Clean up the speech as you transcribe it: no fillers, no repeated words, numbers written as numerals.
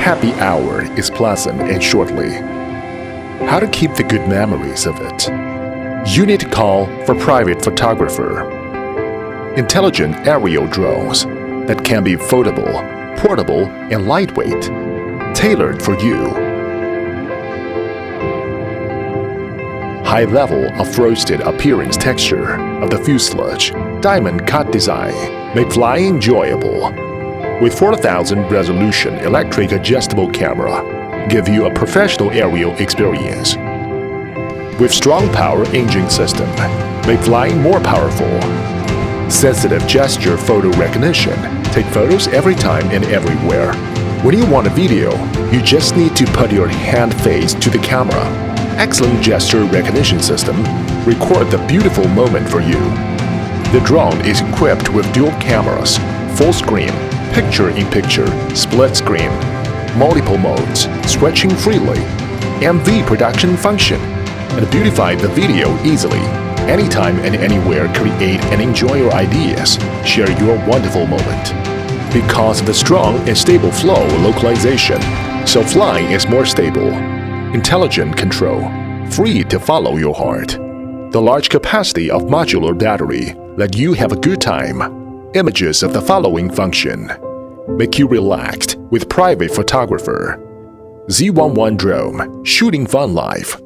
happy hour is pleasant and shortly. How to keep the good memories of it? You need to call for private photographer. Intelligent aerial drones that can be foldable, portable, and lightweight, tailored for you. High level of frosted appearance texture of the fuselage, diamond cut design make flying enjoyable. With 4000 resolution electric adjustable camera, give you a professional aerial experience. With strong power engine system, make flying more powerful. Sensitive gesture photo recognition, take photos every time and everywhere. When you want a video, you just need to put your hand face to the camera. Excellent gesture recognition system, record the beautiful moment for you. The drone is equipped with dual cameras, full screen, picture-in-picture, split screen, multiple modes, switching freely, MV production function, and beautify the video easily. Anytime and anywhere, create and enjoy your ideas, share your wonderful moment. Because of the strong and stable flow localization, so flying is more stable. Intelligent control, free to follow your heart. The large capacity of modular battery let you have a good time. Images of the following function make you relaxed with private photographer. Z11 drone, shooting fun life.